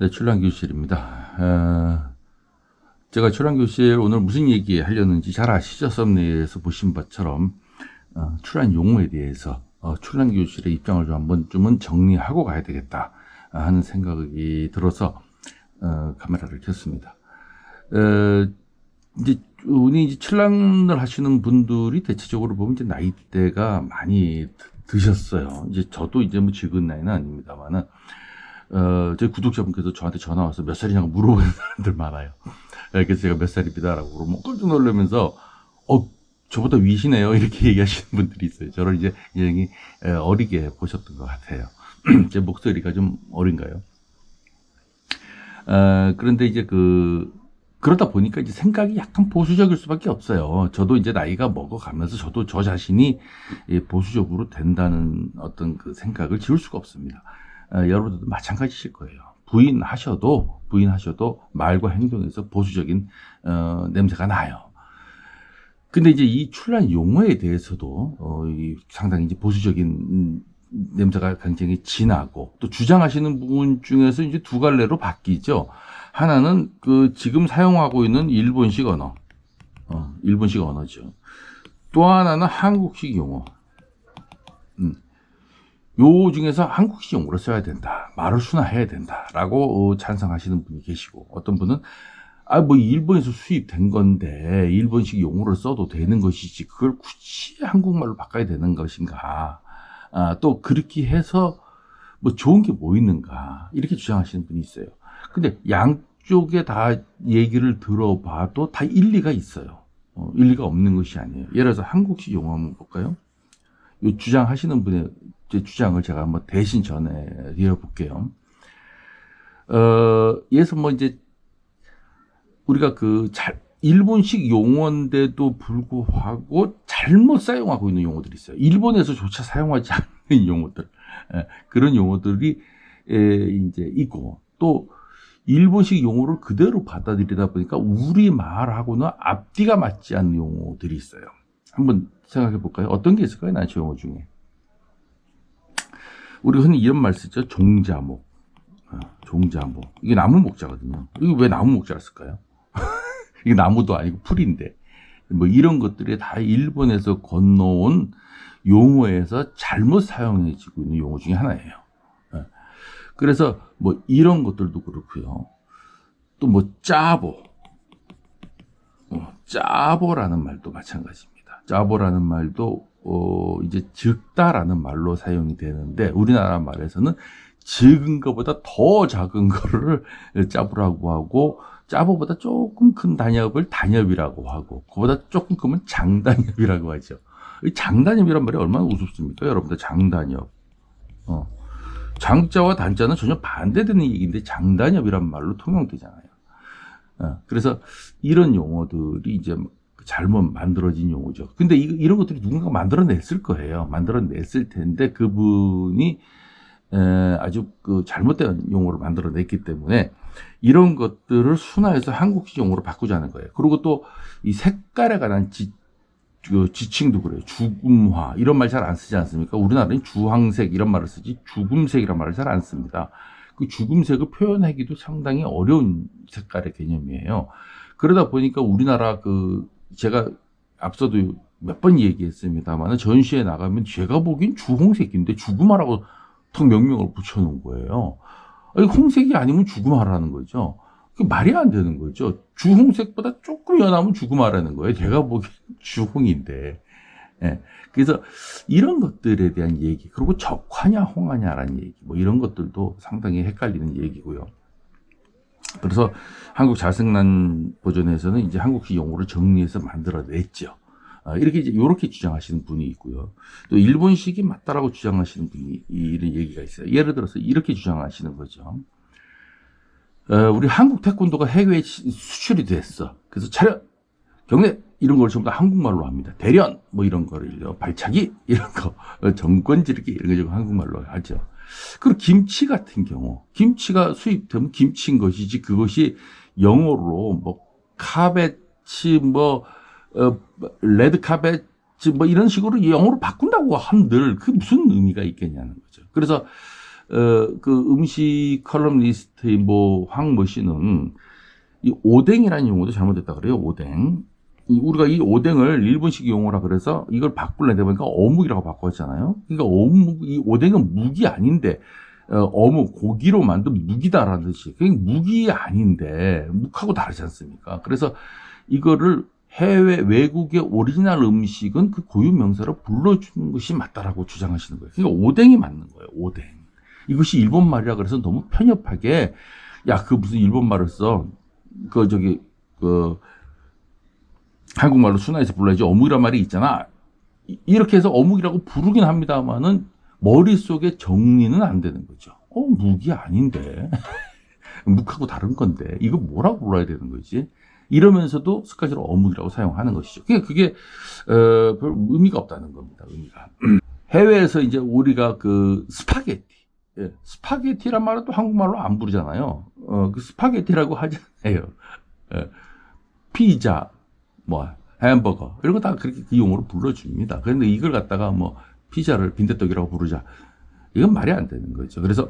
네, 출란교실입니다. 제가 출란교실 오늘 무슨 얘기 하려는지 잘 아시죠? 썸네일에서 보신 것처럼 출란 용어에 대해서 출란교실의 입장을 좀 한번쯤은 정리하고 가야 되겠다 하는 생각이 들어서 카메라를 켰습니다. 이제 출란을 하시는 분들이 대체적으로 보면 이제 나이대가 많이 드셨어요. 이제 저도 이제 뭐 적은 나이는 아닙니다만은 저희 구독자분께서 저한테 전화 와서 몇 살이냐고 물어보는 사람들 많아요. 그래서 제가 몇 살입니다라고 그러면 깜짝 놀라면서 저보다 위시네요 이렇게 얘기하시는 분들이 있어요. 저를 이제 굉장히 어리게 보셨던 것 같아요. 제 목소리가 좀 어린가요? 그런데 이제 그러다 보니까 이제 생각이 약간 보수적일 수밖에 없어요. 저도 이제 나이가 먹어가면서 저도 저 자신이 보수적으로 된다는 어떤 그 생각을 지울 수가 없습니다. 여러분들도 마찬가지실 거예요. 부인하셔도 말과 행동에서 보수적인 냄새가 나요. 근데 이제 이 출란 용어에 대해서도 상당히 이제 보수적인 냄새가 굉장히 진하고, 또 주장하시는 부분 중에서 이제 두 갈래로 바뀌죠. 하나는 지금 사용하고 있는 일본식 언어, 일본식 언어죠. 또 하나는 한국식 용어. 요 중에서 한국식 용어를 써야 된다, 말을 순화해야 된다라고 찬성하시는 분이 계시고, 어떤 분은 뭐 일본에서 수입된 건데 일본식 용어를 써도 되는 것이지 그걸 굳이 한국말로 바꿔야 되는 것인가, 또 그렇게 해서 뭐 좋은 게 뭐 있는가, 이렇게 주장하시는 분이 있어요. 근데 양쪽에 다 얘기를 들어봐도 다 일리가 있어요. 일리가 없는 것이 아니에요. 예를 들어서 한국식 용어 한번 볼까요? 이 주장하시는 분의 주장을 제가 한번 대신 전해드려 볼게요. 예서 뭐 이제 우리가 일본식 용어인데도 불구하고 잘못 사용하고 있는 용어들이 있어요. 일본에서조차 사용하지 않는 용어들, 그런 용어들이 이제 있고, 또 일본식 용어를 그대로 받아들이다 보니까 우리 말하고는 앞뒤가 맞지 않는 용어들이 있어요. 한번 생각해 볼까요? 어떤 게 있을까요? 난초 용어 중에 우리 흔히 이런 말 쓰죠. 종자목. 종자목. 이게 나무 목자거든요. 이거 왜 나무 목자를 쓸까요? 이게 나무도 아니고 풀인데. 뭐 이런 것들이 다 일본에서 건너온 용어에서 잘못 사용해지고 있는 용어 중에 하나예요. 그래서 뭐 이런 것들도 그렇고요. 또 뭐 짜보. 짜보라는 말도 마찬가지입니다. 짜보라는 말도 이제 적다라는 말로 사용이 되는데, 우리나라 말에서는 적은 것보다 더 작은 거를 짜부라고 하고, 짜보보다 조금 큰 단엽을 단엽이라고 하고, 그보다 조금 크면 장단엽이라고 하죠. 이 장단엽이란 말이 얼마나 우습습니까? 여러분들, 장단엽. 장자와 단자는 전혀 반대되는 얘기인데 장단엽이란 말로 통용되잖아요. 그래서 이런 용어들이 이제 잘못 만들어진 용어죠. 근데 이런 것들이 누군가 만들어냈을 거예요. 만들어냈을 텐데 그분이 아주 잘못된 용어를 만들어냈기 때문에 이런 것들을 순화해서 한국식 용어로 바꾸자는 거예요. 그리고 또 이 색깔에 관한 지칭도 그래요. 죽음화 이런 말 잘 안 쓰지 않습니까? 우리나라는 주황색 이런 말을 쓰지 죽음색이란 말을 잘 안 씁니다. 그 죽음색을 표현하기도 상당히 어려운 색깔의 개념이에요. 그러다 보니까 우리나라 제가 앞서도 몇 번 얘기했습니다만, 전시회 나가면 제가 보기엔 주홍색인데 죽음화라고 턱 명명을 붙여놓은 거예요. 아니, 홍색이 아니면 죽음화라는 거죠. 그 말이 안 되는 거죠. 주홍색보다 조금 연하면 죽음화라는 거예요. 제가 보기엔 주홍인데. 그래서 이런 것들에 대한 얘기, 그리고 적화냐 홍화냐라는 얘기, 뭐 이런 것들도 상당히 헷갈리는 얘기고요. 그래서 한국 자생난 버전에서는 이제 한국식 용어를 정리해서 만들어냈죠. 이렇게 주장하시는 분이 있고요. 또 일본식이 맞다라고 주장하시는 분이 이런 얘기가 있어요. 예를 들어서 이렇게 주장하시는 거죠. 우리 한국 태권도가 해외에 수출이 됐어. 그래서 차렷, 경례 이런 걸 전부 다 한국말로 합니다. 대련 뭐 이런 거를요, 발차기 이런 거, 정권지르기 이런 거 한국말로 하죠. 그리고 김치 같은 경우, 김치가 수입되면 김치인 것이지 그것이 영어로 뭐 카베치 레드 카베치 뭐 이런 식으로 영어로 바꾼다고 한들 그게 무슨 의미가 있겠냐는 거죠. 그래서 그 음식 컬럼니스트의 뭐 황모 씨는 이 오뎅이라는 용어도 잘못됐다 그래요. 오뎅. 우리가 이 오뎅을 일본식 용어라 그래서 이걸 바꾸려다 보니까 어묵이라고 바꿨잖아요. 그러니까 이 오뎅은 묵이 아닌데, 어묵, 고기로 만든 묵이다라는 뜻이. 그게 묵이 아닌데, 묵하고 다르지 않습니까? 그래서 이거를 외국의 오리지널 음식은 그 고유 명사로 불러주는 것이 맞다라고 주장하시는 거예요. 그러니까 오뎅이 맞는 거예요. 오뎅. 이것이 일본 말이라 그래서 너무 편협하게, 야, 그 무슨 일본 말을 써. 한국말로 순화해서 불러야지 어묵이란 말이 있잖아. 이렇게 해서 어묵이라고 부르긴 합니다만은 머릿속에 정리는 안 되는 거죠. 묵이 아닌데. 묵하고 다른 건데. 이거 뭐라고 불러야 되는 거지? 이러면서도 습관적으로 어묵이라고 사용하는 것이죠. 그게 별 의미가 없다는 겁니다. 의미가. 해외에서 이제 우리가 그 스파게티. 예, 스파게티란 말은 또 한국말로 안 부르잖아요. 그 스파게티라고 하잖아요. 예, 피자, 뭐, 햄버거, 이런 거 다 그렇게 그 용어로 불러줍니다. 그런데 이걸 갖다가 뭐, 피자를 빈대떡이라고 부르자. 이건 말이 안 되는 거죠. 그래서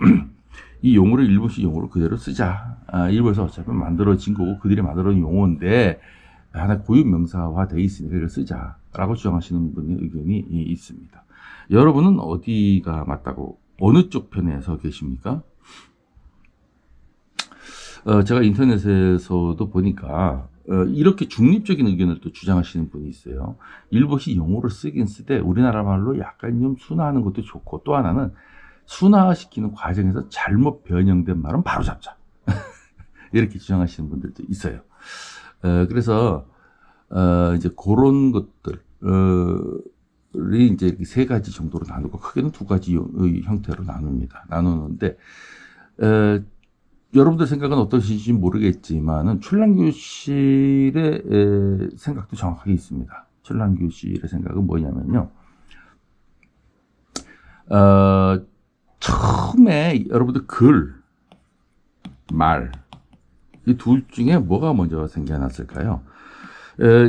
이 용어를 일본식 용어로 그대로 쓰자. 일본에서 어차피 만들어진 거고 그들이 만들어진 용어인데, 하나 고유 명사화 돼 있으니까 이걸 쓰자라고 주장하시는 분의 의견이 있습니다. 여러분은 어디가 맞다고, 어느 쪽 편에 서 계십니까? 제가 인터넷에서도 보니까 이렇게 중립적인 의견을 또 주장하시는 분이 있어요. 일본식 용어를 쓰긴 쓰되 우리나라 말로 약간 좀 순화하는 것도 좋고, 또 하나는 순화시키는 과정에서 잘못 변형된 말은 바로 잡자. 이렇게 주장하시는 분들도 있어요. 그래서 이제 그런 것들이 이제 세 가지 정도로 나누고, 크게는 두 가지의 형태로 나누는데, 여러분들 생각은 어떠신지 모르겠지만은 출란교실의 생각도 정확하게 있습니다. 출란교실의 생각은 뭐냐면요. 처음에 여러분들 글, 말, 이 둘 중에 뭐가 먼저 생겨났을까요?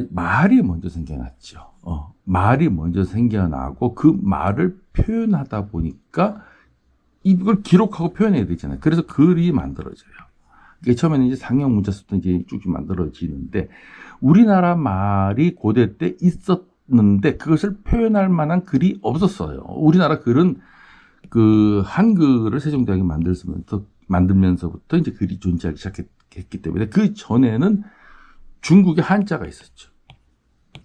말이 먼저 생겨났죠. 말이 먼저 생겨나고 그 말을 표현하다 보니까 이걸 기록하고 표현해야 되잖아요. 그래서 글이 만들어져요. 이게 처음에는 이제 상형 문자부터 이제 쭉쭉 만들어지는데, 우리나라 말이 고대 때 있었는데 그것을 표현할 만한 글이 없었어요. 우리나라 글은 그 한글을 세종대왕이 만들면서부터 이제 글이 존재하기 시작했기 때문에, 그 전에는 중국의 한자가 있었죠.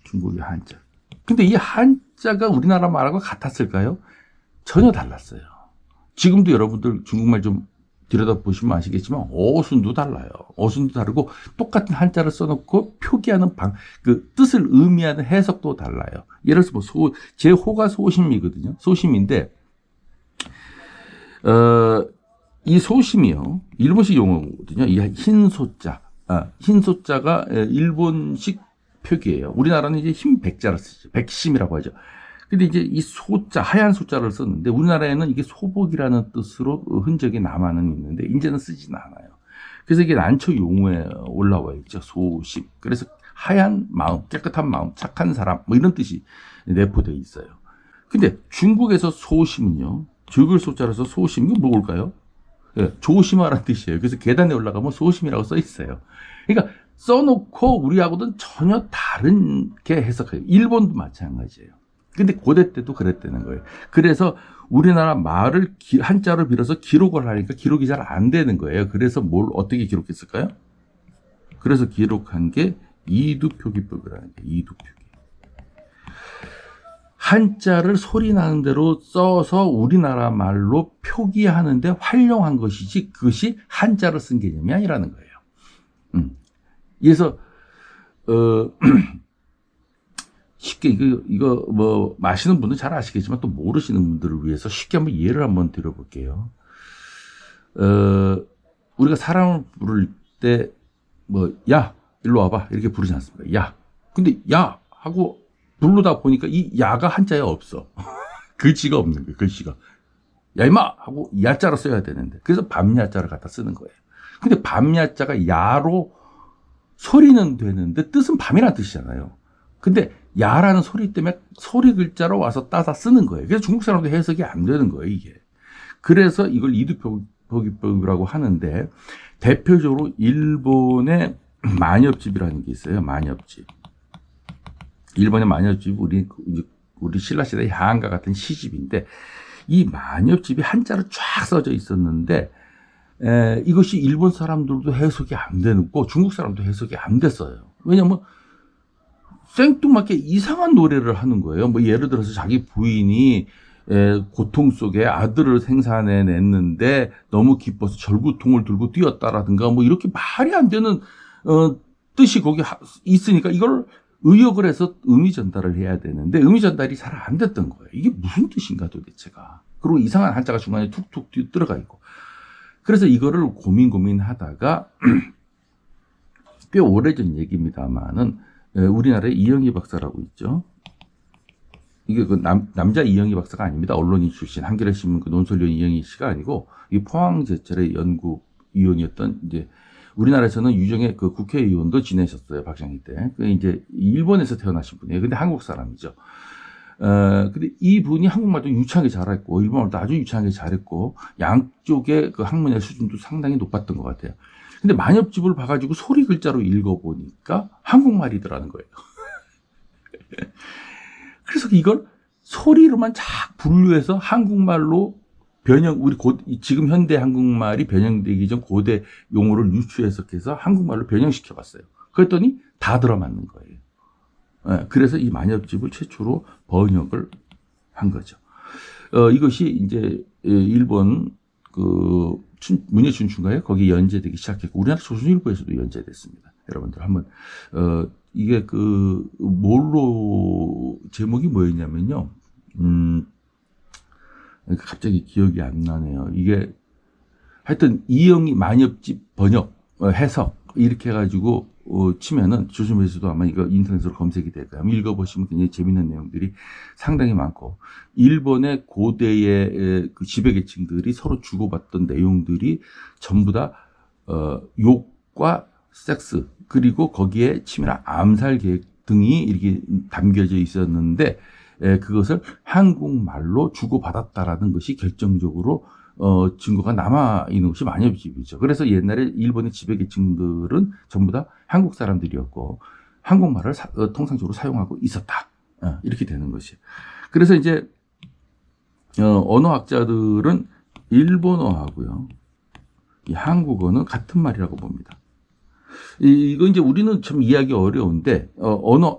중국의 한자. 근데 이 한자가 우리나라 말하고 같았을까요? 전혀 달랐어요. 지금도 여러분들 중국말 좀 들여다보시면 아시겠지만 어순도 달라요. 어순도 다르고 똑같은 한자를 써놓고 표기하는 그 뜻을 의미하는 해석도 달라요. 예를 들어서 제 호가 소심이거든요. 소심인데 이 소심이요, 일본식 용어거든요. 이 흰소자, 흰소자가 일본식 표기예요. 우리나라는 이제 흰 백자를 쓰죠. 백심이라고 하죠. 근데 이제 이 소자, 하얀 소자를 썼는데 우리나라에는 이게 소복이라는 뜻으로 흔적이 남아는 있는데 이제는 쓰지는 않아요. 그래서 이게 난초 용어에 올라와 있죠. 소심. 그래서 하얀 마음, 깨끗한 마음, 착한 사람, 뭐 이런 뜻이 내포되어 있어요. 근데 중국에서 소심은요, 적을 소자로서 소심, 이거 뭘까요? 예, 조심하라는 뜻이에요. 그래서 계단에 올라가면 소심이라고 써 있어요. 그러니까 써놓고 우리하고는 전혀 다르게 해석해요. 일본도 마찬가지예요. 근데 고대 때도 그랬다는 거예요. 그래서 우리나라 말을 한자로 빌어서 기록을 하니까 기록이 잘 안 되는 거예요. 그래서 어떻게 기록했을까요? 그래서 기록한 게 이두표기법이라는 게, 이두표기. 한자를 소리 나는 대로 써서 우리나라 말로 표기하는데 활용한 것이지, 그것이 한자를 쓴 개념이 아니라는 거예요. 그래서 쉽게 이거 뭐 마시는 분은 잘 아시겠지만 또 모르시는 분들을 위해서 쉽게 한번 예를 한번 드려볼게요. 우리가 사람을 부를 때 뭐 야, 일로 와봐 이렇게 부르지 않습니까? 야. 근데 야 하고 부르다 보니까 이 야가 한자에 없어. 글씨가 없는 거예요. 글씨가. 야 임마 하고 야자로 써야 되는데, 그래서 밤야자를 갖다 쓰는 거예요. 근데 밤야자가 야로 소리는 되는데 뜻은 밤이라는 뜻이잖아요. 근데 야라는 소리 때문에 소리 글자로 와서 따다 쓰는 거예요. 그래서 중국 사람도 해석이 안 되는 거예요, 이게. 그래서 이걸 이두표기법이라고 하는데, 대표적으로 일본의 만엽집이라는 게 있어요. 만엽집. 일본의 만엽집, 우리 신라시대 야한가 같은 시집인데, 이 만엽집이 한자로 쫙 써져 있었는데, 이것이 일본 사람들도 해석이 안 되고 중국 사람도 해석이 안 됐어요. 왜냐면 생뚱맞게 이상한 노래를 하는 거예요. 뭐 예를 들어서 자기 부인이 고통 속에 아들을 생산해냈는데 너무 기뻐서 절구통을 들고 뛰었다라든가 뭐 이렇게 말이 안 되는 뜻이 거기 있으니까 이걸 의역을 해서 의미 전달을 해야 되는데 의미 전달이 잘 안 됐던 거예요. 이게 무슨 뜻인가 도대체가. 그리고 이상한 한자가 중간에 툭툭 들어가 있고. 그래서 이거를 고민하다가 꽤 오래전 얘기입니다만은 우리나라에 이영희 박사라고 있죠. 이게 그 남자 이영희 박사가 아닙니다. 언론인 출신 한겨레 신문 그 논설위원 이영희 씨가 아니고 이 포항제철의 연구위원이었던 이제 우리나라에서는 유정의 그 국회의원도 지내셨어요. 박정희 때. 그 이제 일본에서 태어나신 분이에요. 근데 한국 사람이죠. 근데 이분이 한국말도 유창하게 잘했고, 일본말도 아주 유창하게 잘했고, 양쪽의 그 학문의 수준도 상당히 높았던 것 같아요. 근데 만엽집을 봐가지고 소리 글자로 읽어보니까 한국말이더라는 거예요. 그래서 이걸 소리로만 쫙 분류해서 한국말로 지금 현대 한국말이 변형되기 전 고대 용어를 유추 해석해서 한국말로 변형시켜 봤어요. 그랬더니 다 들어맞는 거예요. 그래서 이 만엽집을 최초로 번역을 한 거죠. 이것이 이제 일본 그 문예춘추인가요? 거기 연재되기 시작했고 우리나라 조선일보에서도 연재됐습니다. 여러분들 한번 이게 그 뭘로 제목이 뭐였냐면요. 갑자기 기억이 안 나네요. 이게 하여튼 이영희 만엽집 번역 해석 이렇게 해가지고 치면은 조선에서도 아마 이거 인터넷으로 검색이 될 거예요. 읽어보시면 굉장히 재밌는 내용들이 상당히 많고 일본의 고대의 그 지배계층들이 서로 주고받던 내용들이 전부 다 욕과 섹스 그리고 거기에 치밀한 암살 계획 등이 이렇게 담겨져 있었는데 그것을 한국말로 주고받았다라는 것이 결정적으로 증거가 남아있는 것이 만엽집이죠. 그래서 옛날에 일본의 지배계층들은 전부 다 한국 사람들이었고 한국말을 통상적으로 사용하고 있었다. 이렇게 되는 것이에요. 그래서 이제 언어학자들은 일본어하고요, 이 한국어는 같은 말이라고 봅니다. 이거 이제 우리는 참 이해하기 어려운데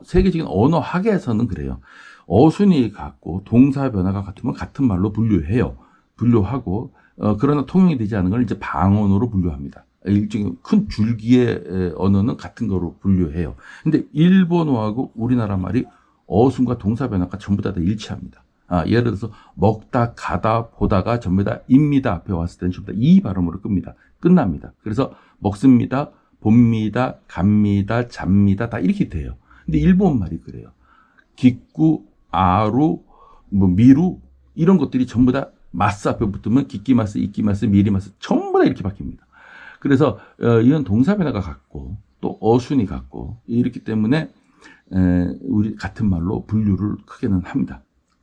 세계적인 언어학에서는 그래요. 어순이 같고 동사 변화가 같으면 같은 말로 분류하고 그러나 통용이 되지 않은 걸 이제 방언으로 분류합니다. 일종의 큰 줄기의 언어는 같은 거로 분류해요. 근데 일본어하고 우리나라 말이 어순과 동사 변화가 전부 다 일치합니다. 예를 들어서 먹다, 가다, 보다가 전부 다 입니다 앞에 왔을 때는 전부 다 이 발음으로 끝납니다. 그래서 먹습니다, 봅니다, 갑니다, 잡니다 다 이렇게 돼요. 근데 일본 말이 그래요. 기꾸, 아루, 뭐 미루 이런 것들이 전부 다 마스 앞에 붙으면 기끼마스, 이끼마스, 미리마스 전부 다 이렇게 바뀝니다. 그래서 이건 동사 변화가 같고 또 어순이 같고 이렇기 때문에 우리 같은 말로 분류를 크게는 합니다.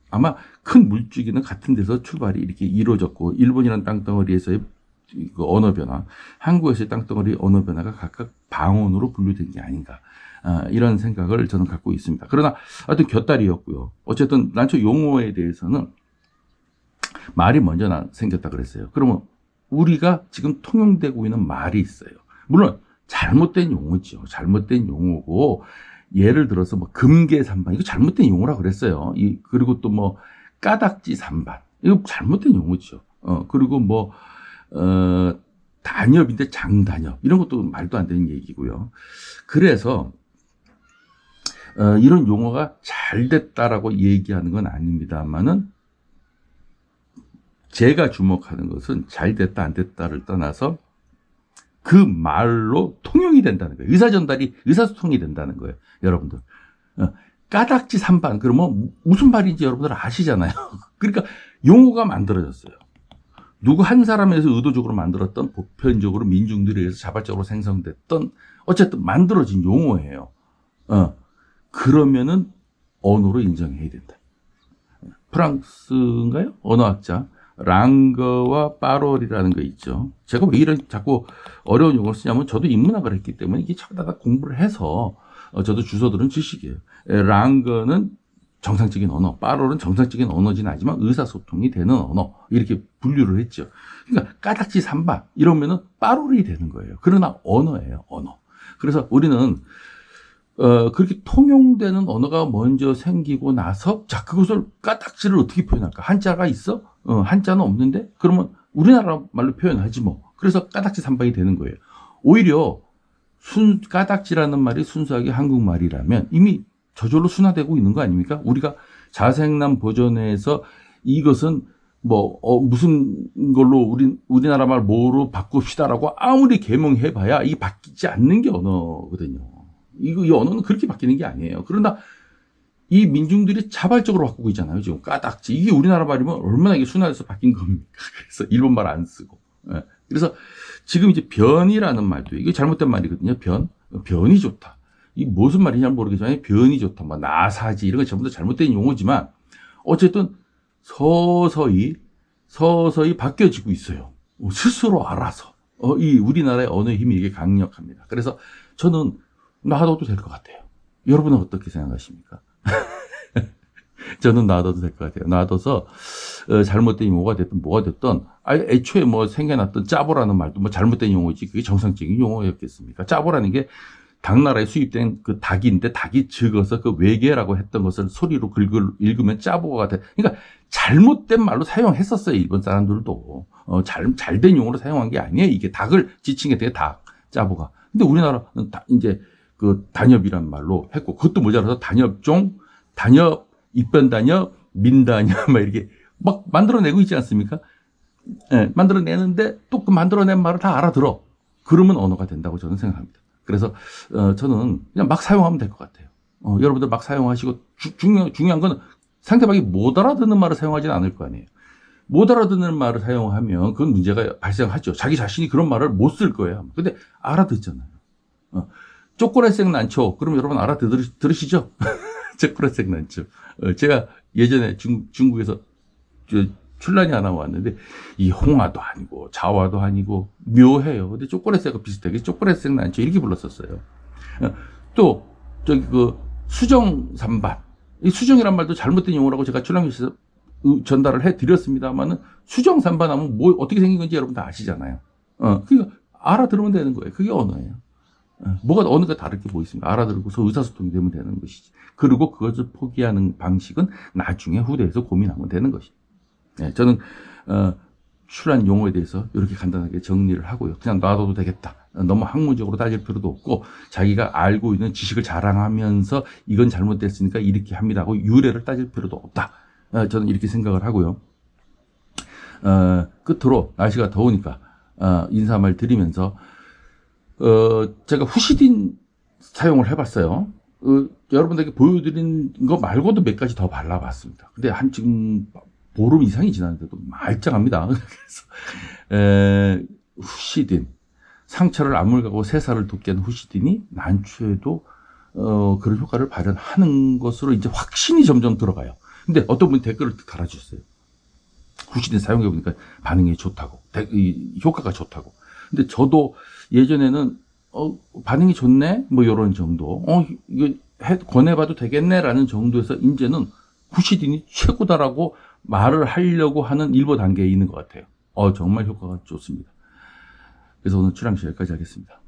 아마 큰 물줄기는 같은 데서 출발이 이렇게 이루어졌고 일본이라는 땅덩어리에서의 그 언어 변화, 한국에서의 땅덩어리 언어 변화가 각각 방언으로 분류된 게 아닌가. 이런 생각을 저는 갖고 있습니다. 그러나 하여튼 곁다리였고요. 어쨌든 난초 용어에 대해서는 말이 먼저 생겼다 그랬어요. 그러면 우리가 지금 통용되고 있는 말이 있어요. 물론 잘못된 용어죠. 잘못된 용어고 예를 들어서 뭐 금계산반 이거 잘못된 용어라 그랬어요. 그리고 또 뭐 까닭지산반 이거 잘못된 용어죠. 그리고 뭐 단엽인데 장단엽 이런 것도 말도 안 되는 얘기고요. 그래서 이런 용어가 잘 됐다라고 얘기하는 건 아닙니다만은 제가 주목하는 것은 잘 됐다 안 됐다를 떠나서 그 말로 통용이 된다는 거예요. 의사소통이 된다는 거예요. 여러분들. 까닭지 산반 그러면 무슨 말인지 여러분들 아시잖아요. 그러니까 용어가 만들어졌어요. 누구 한 사람에서 의도적으로 만들었던 보편적으로 민중들에 의해서 자발적으로 생성됐던 어쨌든 만들어진 용어예요. 그러면은 언어로 인정해야 된다. 프랑스인가요? 언어학자 랑거와 파롤이라는 거 있죠. 제가 왜 이런 자꾸 어려운 용어를 쓰냐면 저도 인문학을 했기 때문에 이게 차다다 공부를 해서 저도 주워 들은 지식이에요. 랑거는 정상적인 언어, 파롤은 정상적인 언어진 아니지만 의사소통이 되는 언어 이렇게 분류를 했죠. 그러니까 까닥지 삼바 이러면은 파롤이 되는 거예요. 그러나 언어예요, 언어. 그래서 우리는 그렇게 통용되는 언어가 먼저 생기고 나서, 자, 그것을 까딱지를 어떻게 표현할까? 한자가 있어? 한자는 없는데? 그러면 우리나라 말로 표현하지 뭐. 그래서 까딱지 삼박이 되는 거예요. 오히려 까딱지라는 말이 순수하게 한국말이라면 이미 저절로 순화되고 있는 거 아닙니까? 우리가 자생남 버전에서 이것은 무슨 걸로 우리나라 말 뭐로 바꿉시다라고 아무리 개명해봐야 이게 바뀌지 않는 게 언어거든요. 이 언어는 그렇게 바뀌는 게 아니에요. 그러나 이 민중들이 자발적으로 바꾸고 있잖아요. 지금 까닥지. 이게 우리나라 말이면 얼마나 이게 순화해서 바뀐 겁니까? 그래서 일본 말 안 쓰고. 예. 그래서 지금 이제 변이라는 말도 이게 잘못된 말이거든요. 변이 좋다. 이 무슨 말인지 모르겠지만 변이 좋다. 나사지 이런 거 전부 다 잘못된 용어지만 어쨌든 서서히 바뀌어지고 있어요. 스스로 알아서. 이 우리나라의 언어의 힘이 이게 강력합니다. 그래서 저는 놔둬도 될 것 같아요. 여러분은 어떻게 생각하십니까? 저는 놔둬도 될 것 같아요. 놔둬서 잘못된 용어가 됐든 뭐가 됐든 애초에 생겨났던 짜보라는 말도 잘못된 용어지 그게 정상적인 용어였겠습니까? 짜보라는 게 당나라에 수입된 그 닭인데 닭이 적어서 그 외계라고 했던 것을 소리로 읽으면 짜보가 돼. 그러니까 잘못된 말로 사용했었어요. 일본 사람들도 잘된 용어로 사용한 게 아니에요. 이게 닭을 지칭해 되게 닭 짜보가. 근데 우리나라는 이제 그 단엽이란 말로 했고, 그것도 모자라서 단엽종, 단엽, 입변 단엽, 민단엽, 이렇게 만들어내고 있지 않습니까? 예, 만들어내는데 또 그 만들어낸 말을 다 알아들어. 그러면 언어가 된다고 저는 생각합니다. 그래서, 저는 그냥 막 사용하면 될 것 같아요. 여러분들 막 사용하시고, 중요한 건 상대방이 못 알아듣는 말을 사용하지는 않을 거 아니에요. 못 알아듣는 말을 사용하면 그건 문제가 발생하죠. 자기 자신이 그런 말을 못 쓸 거예요. 근데 알아듣잖아요. 초콜릿색 난초. 그럼 여러분 들으시죠? 초콜릿색 난초. 제가 예전에 중국에서 출란이 하나 왔는데, 이 홍화도 아니고, 자화도 아니고, 묘해요. 근데 초콜릿색과 비슷하게 초콜릿색 난초 이렇게 불렀었어요. 또, 수정삼반. 이 수정이란 말도 잘못된 용어라고 제가 출란에서 전달을 해드렸습니다만은, 수정삼반 하면 어떻게 생긴 건지 여러분 다 아시잖아요. 그러니까 알아들으면 되는 거예요. 그게 언어예요. 뭐가 어느가 다르게 보이습니까? 알아들고서 의사소통이 되면 되는 것이지. 그리고 그것을 포기하는 방식은 나중에 후대에서 고민하면 되는 것이죠. 네, 저는 출란 용어에 대해서 이렇게 간단하게 정리를 하고요. 그냥 놔둬도 되겠다. 너무 학문적으로 따질 필요도 없고 자기가 알고 있는 지식을 자랑하면서 이건 잘못됐으니까 이렇게 합니다 하고 유래를 따질 필요도 없다. 저는 이렇게 생각을 하고요. 끝으로 날씨가 더우니까 인사말 드리면서 제가 후시딘 사용을 해봤어요. 여러분들에게 보여드린 거 말고도 몇 가지 더 발라봤습니다. 근데 지금 보름 이상이 지났는데도 말짱합니다. 그래서 후시딘, 상처를 아물가고 새살을 돋게 하는 후시딘이 난초에도 그런 효과를 발현하는 것으로 이제 확신이 점점 들어가요. 근데 어떤 분이 댓글을 달아주셨어요. 후시딘 사용해보니까 반응이 좋다고, 효과가 좋다고. 근데 저도 예전에는 반응이 좋네? 이런 정도. 이거 권해봐도 되겠네라는 정도에서 이제는 후시딘이 최고다라고 말을 하려고 하는 일부 단계에 있는 것 같아요. 정말 효과가 좋습니다. 그래서 오늘 출항시 여기까지 하겠습니다.